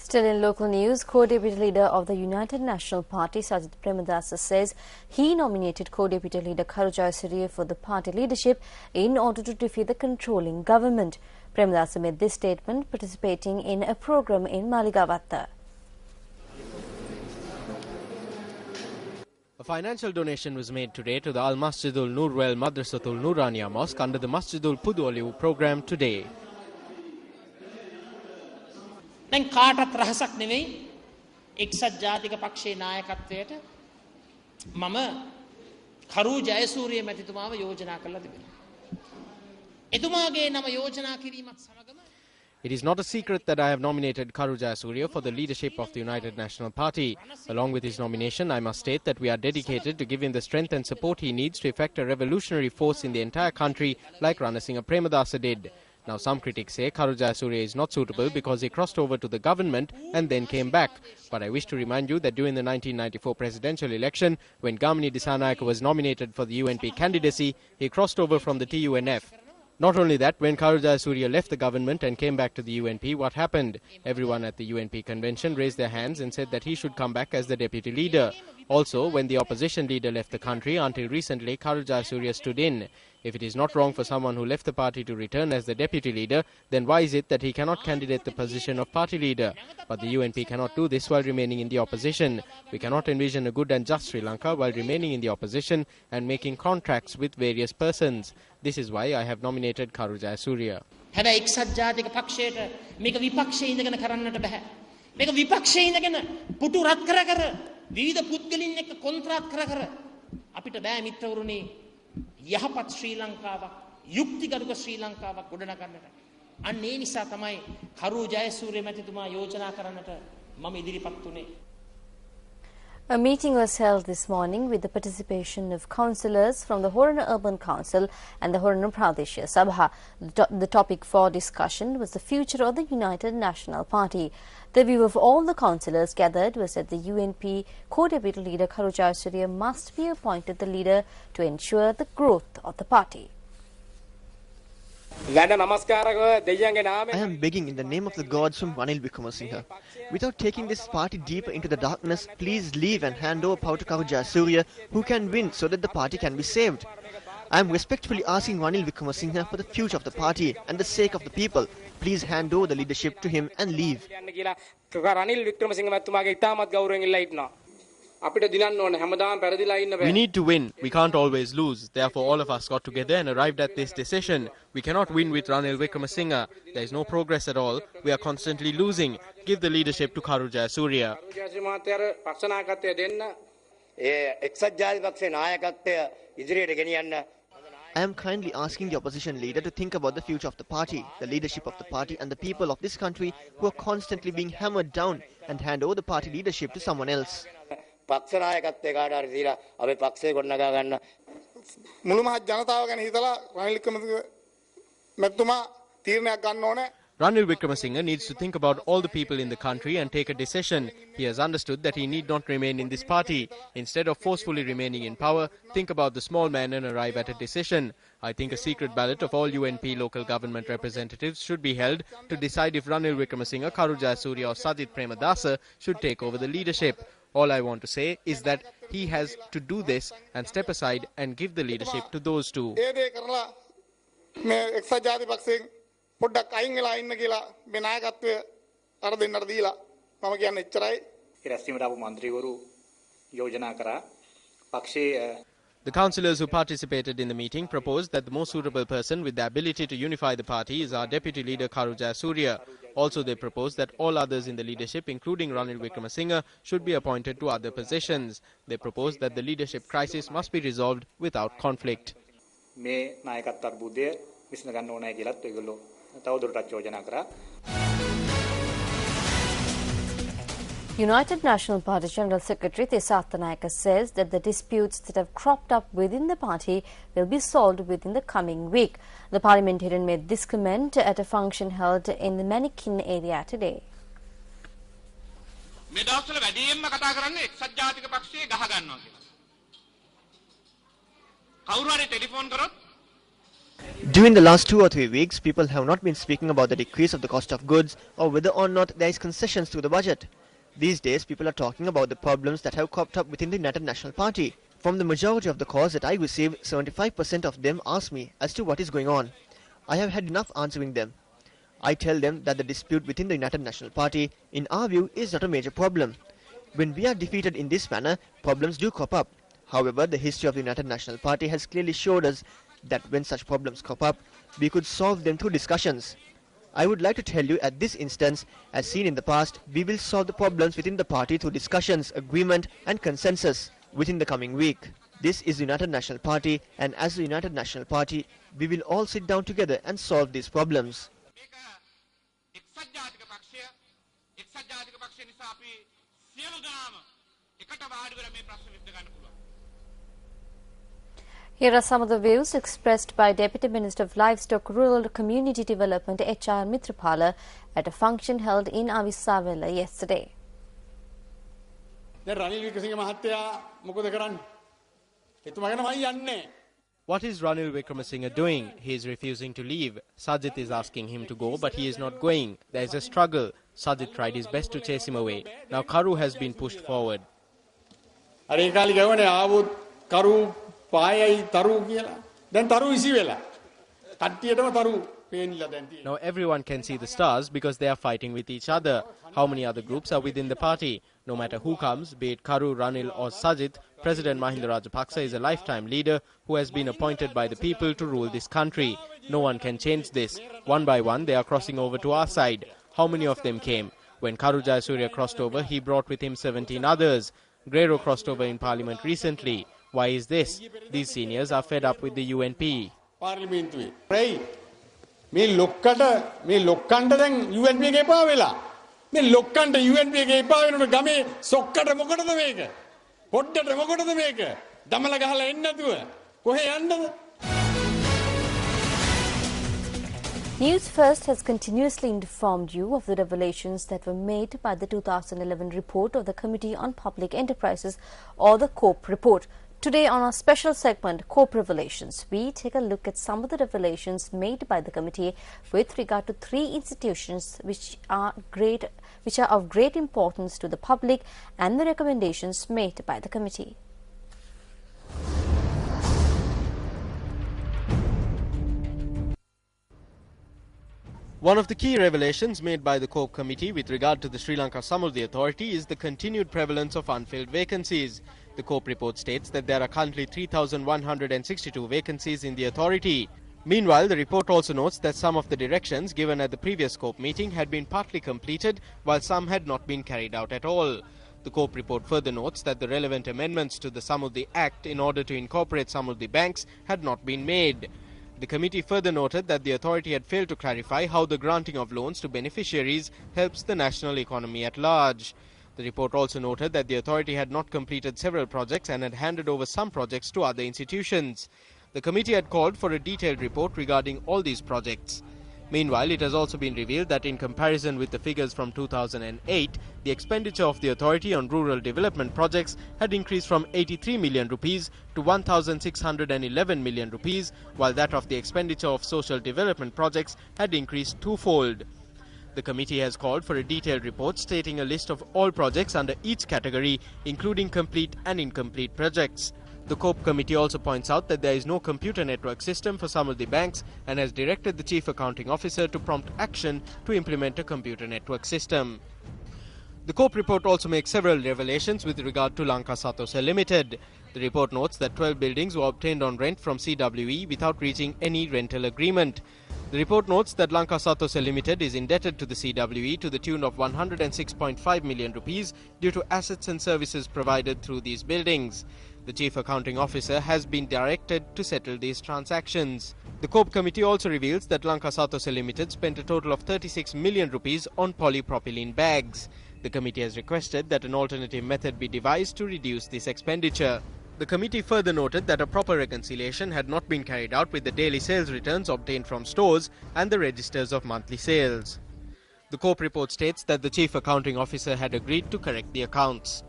Still in local news, co-deputy leader of the United National Party, Sajid Premadasa, says he nominated co-deputy leader Kharujaya Suriya for the party leadership in order to defeat the controlling government. Premadasa made this statement participating in a program in Maligavatta. A financial donation was made today to the Al Masjidul Nurwal Madrasatul Nuraniya Mosque under the Masjidul Pudu program today. දැන් කාටත් රහසක් නෙවෙයි එක්සත් ජාතික පක්ෂයේ නායකත්වයට මම කරු ජයසූරිය මැතිතුමාව යෝජනා කළා තිබෙනවා. එතුමාගේ නම යෝජනා කිරීමත් සමගම It is not a secret that I have nominated Kharujaya Suriya for the leadership of the United National Party. Along with his nomination, I must state that we are dedicated to give him the strength and support he needs to effect a revolutionary force in the entire country like Ranasinghe Premadasa did. Now, some critics say Kharujaya Suriya is not suitable because he crossed over to the government and then came back. But I wish to remind you that during the 1994 presidential election, when Gamini Disanayake was nominated for the UNP candidacy, he crossed over from the TUNF. Not only that, when Kharujaya Suriya left the government and came back to the UNP, what happened? Everyone at the UNP convention raised their hands and said that he should come back as the deputy leader. Also, when the opposition leader left the country, until recently, Kharujaya Suriya stood in. If it is not wrong for someone who left the party to return as the deputy leader, then why is it that he cannot candidate the position of party leader? But the UNP cannot do this while remaining in the opposition. We cannot envision a good and just Sri Lanka while remaining in the opposition and making contracts with various persons. This is why I have nominated Kharujaya Suriya. හැබැයි එක්සත් ජාතික පක්ෂයට මේක විපක්ෂයේ ඉඳගෙන කරන්නට බෑ. මේක විපක්ෂයේ ඉඳගෙන පුටු රත් කර කර විවිධ පුද්ගලින් එක්ක කොන්ත්‍රාත් කර කර අපිට බෑ මිත්‍රවරුනි යහපත් ශ්‍රී ලංකාවක් යුක්තිගරුක ශ්‍රී ලංකාවක් ගොඩනගන්නට. අන්න ඒ නිසා තමයි කරු ජයසූරිය මැතිතුමා යෝජනා කරන්නට මම ඉදිරිපත් වුණේ. A meeting was held this morning with the participation of councillors from the Horana Urban Council and the Horana Pradeshya Sabha. The topic for discussion was the future of the United National Party. The view of all the councillors gathered was that the UNP co-deputy leader Kharujaya Suriya must be appointed the leader to ensure the growth of the party. I am begging in the name of the gods from Ranil Wickramasinghe. Without taking this party deeper into the darkness, please leave and hand over power to Kharujaya Suriya, who can win so that the party can be saved. I am respectfully asking Ranil Wickramasinghe for the future of the party and the sake of the people. Please hand over the leadership to him and leave. We need to win. We can't always lose. Therefore, all of us got together and arrived at this decision. We cannot win with Ranil Wickramasinghe. There is no progress at all. We are constantly losing. Give the leadership to Kharujaya Suriya. I am kindly asking the opposition leader to think about the future of the party, the leadership of the party and the people of this country who are constantly being hammered down, and hand over the party leadership to someone else. Ranil Wickramasinghe needs to think about all the people in the country and take a decision. He has understood that he need not remain in this party. Instead of forcefully remaining in power, think about the small man and arrive at a decision. I think a secret ballot of all UNP local government representatives should be held to decide if Ranil Wickramasinghe, Kharujaya Suriya or Sajid Premadasa should take over the leadership. All I want to say is that he has to do this and step aside and give the leadership to those two. පොඩ්ඩක් අයින් වෙලා ඉන්න කියලා මේ නායකත්වය අර දෙන්නට දීලා මම කියන්නේ එච්චරයි. රැස්වීමට ආපු മന്ത്രിවරු යෝජනා කරා පක්ෂයේ The councillors who participated in the meeting proposed that the most suitable person with the ability to unify the party is our deputy leader Kharujaya Suriya. Also, they proposed that all others in the leadership, including Ranil Wickramasinghe, should be appointed to other positions. They proposed that the leadership crisis must be resolved without conflict. මේ නායකත්ව අර්බුදය විසඳ ගන්න ඕනයි කියලාත් ඒගොල්ලෝ United National Party General Secretary Tesatha Nayaka says that the disputes that have cropped up within the party will be solved within the coming week. The parliamentarian made this comment at a function held in the Manikin area today. During the last 2 or 3 weeks, people have not been speaking about the decrease of the cost of goods or whether or not there is concessions to the budget. These days, people are talking about the problems that have cropped up within the United National Party. From the majority of the calls that I receive, 75% of them ask me as to what is going on. I have had enough answering them. I tell them that the dispute within the United National Party, in our view, is not a major problem. When we are defeated in this manner, problems do crop up. However, the history of the United National Party has clearly showed us that when such problems crop up, we could solve them through discussions. I would like to tell you at this instance, as seen in the past, we will solve the problems within the party through discussions, agreement and consensus within the coming week. This is the United National Party, and as the United National Party, we will all sit down together and solve these problems. Here are some of the views expressed by Deputy Minister of Livestock, Rural Community Development H.R. Mitrapala at a function held in Avisavela yesterday. What is Ranil Wickremesinghe doing? He is refusing to leave. Sajith is asking him to go, but he is not going. There is a struggle. Sajith tried his best to chase him away. Now Karu has been pushed forward. Now everyone can see the stars because they are fighting with each other. How many other groups are within the party? No matter who comes, be it Karu, Ranil or Sajith, President Mahinda Rajapaksa is a lifetime leader who has been appointed by the people to rule this country. No one can change this. One by one they are crossing over to our side. How many of them came? When Karu Jayasuriya crossed over, he brought with him 17 others. Grero crossed over in Parliament recently. Why is this? These seniors are fed up with the UNP. News First has continuously informed you of the revelations that were made by the 2011 report of the Committee on Public Enterprises, or the COPE report. Today on our special segment, COPE Revelations, we take a look at some of the revelations made by the committee with regard to 3 institutions which are of great importance to the public and the recommendations made by the committee. One of the key revelations made by the COPE committee with regard to the Sri Lanka Samurdhi Authority is the continued prevalence of unfilled vacancies. The COPE report states that there are currently 3,162 vacancies in the authority. Meanwhile, the report also notes that some of the directions given at the previous COPE meeting had been partly completed, while some had not been carried out at all. The COPE report further notes that the relevant amendments to the Samurdhi Act in order to incorporate Samurdhi banks had not been made. The committee further noted that the authority had failed to clarify how the granting of loans to beneficiaries helps the national economy at large. The report also noted that the authority had not completed several projects and had handed over some projects to other institutions. The committee had called for a detailed report regarding all these projects. Meanwhile, it has also been revealed that in comparison with the figures from 2008, the expenditure of the authority on rural development projects had increased from 83 million rupees to 1,611 million rupees, while that of the expenditure of social development projects had increased twofold. The committee has called for a detailed report stating a list of all projects under each category, including complete and incomplete projects. The COPE committee also points out that there is no computer network system for some of the banks and has directed the Chief Accounting Officer to prompt action to implement a computer network system. The COPE report also makes several revelations with regard to Lanka Satose Limited. The report notes that 12 buildings were obtained on rent from CWE without reaching any rental agreement. The report notes that Lanka Satose Limited is indebted to the CWE to the tune of 106.5 million rupees due to assets and services provided through these buildings. The Chief Accounting Officer has been directed to settle these transactions. The COPE committee also reveals that Lanka Satose Limited spent a total of 36 million rupees on polypropylene bags. The committee has requested that an alternative method be devised to reduce this expenditure. The committee further noted that a proper reconciliation had not been carried out with the daily sales returns obtained from stores and the registers of monthly sales. The COPE report states that the Chief Accounting Officer had agreed to correct the accounts.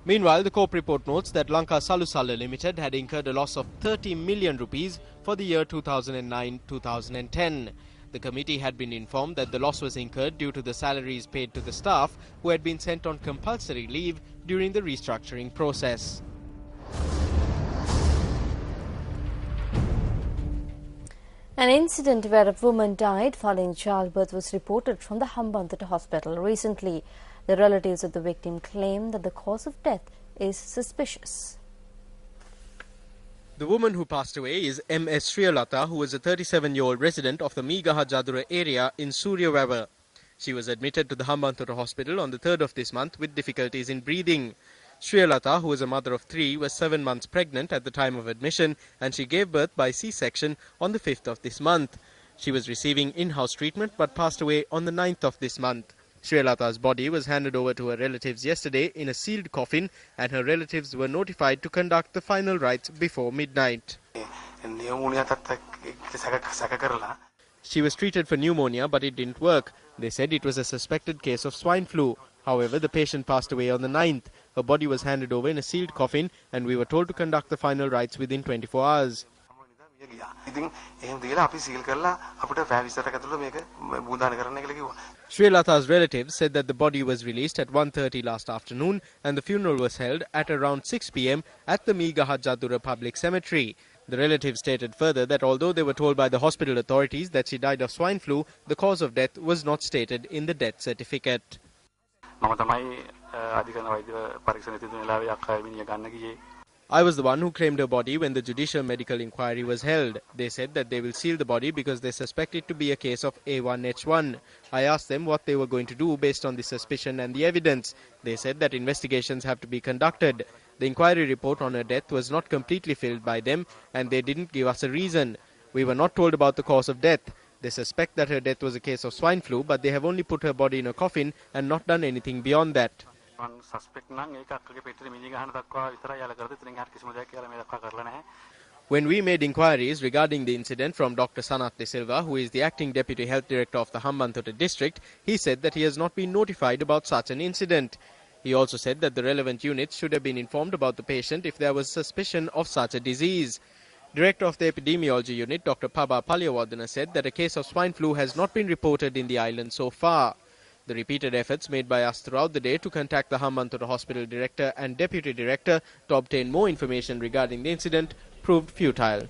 Meanwhile, the corp report notes that Lanka Salusala Limited had incurred a loss of 30 million rupees for the year 2009-2010. The committee had been informed that the loss was incurred due to the salaries paid to the staff who had been sent on compulsory leave during the restructuring process. An incident where a woman died following childbirth was reported from the Hambantota hospital recently. The relatives of the victim claim that the cause of death is suspicious. The woman who passed away is M.S. Sriyalata, who was a 37-year-old resident of the Meegaha Jadura area in Suryawava. She was admitted to the Hambantota hospital on the 3rd of this month with difficulties in breathing. Sriyalata, who is a mother of 3, was 7 months pregnant at the time of admission, and she gave birth by C-section on the 5th of this month. She was receiving in-house treatment but passed away on the 9th of this month. Sriyalata's body was handed over to her relatives yesterday in a sealed coffin, and her relatives were notified to conduct the final rites before midnight. She was treated for pneumonia, but it didn't work. They said it was a suspected case of swine flu. However, the patient passed away on the 9th. Her body was handed over in a sealed coffin, and we were told to conduct the final rites within 24 hours. Sriyalata's relatives said that the body was released at 1:30 last afternoon, and the funeral was held at around 6 p.m. at the Meegaha Jadura Public Cemetery. The relatives stated further that although they were told by the hospital authorities that she died of swine flu, the cause of death was not stated in the death certificate. I was the one who claimed her body when the judicial medical inquiry was held. They said that they will seal the body because they suspect it to be a case of A1H1. I asked them what they were going to do based on the suspicion and the evidence. They said that investigations have to be conducted. The inquiry report on her death was not completely filled by them, and they didn't give us a reason. We were not told about the cause of death. They suspect that her death was a case of swine flu, but they have only put her body in a coffin and not done anything beyond that. When we made inquiries regarding the incident from Dr. Sanat De Silva, who is the acting deputy health director of the Hambantota district, he said that he has not been notified about such an incident. He also said that the relevant units should have been informed about the patient if there was suspicion of such a disease. Director of the epidemiology unit, Dr. Paba Palyawardena, said that a case of swine flu has not been reported in the island so far. The repeated efforts made by us throughout the day to contact the Hambantota Hospital Director and Deputy Director to obtain more information regarding the incident proved futile.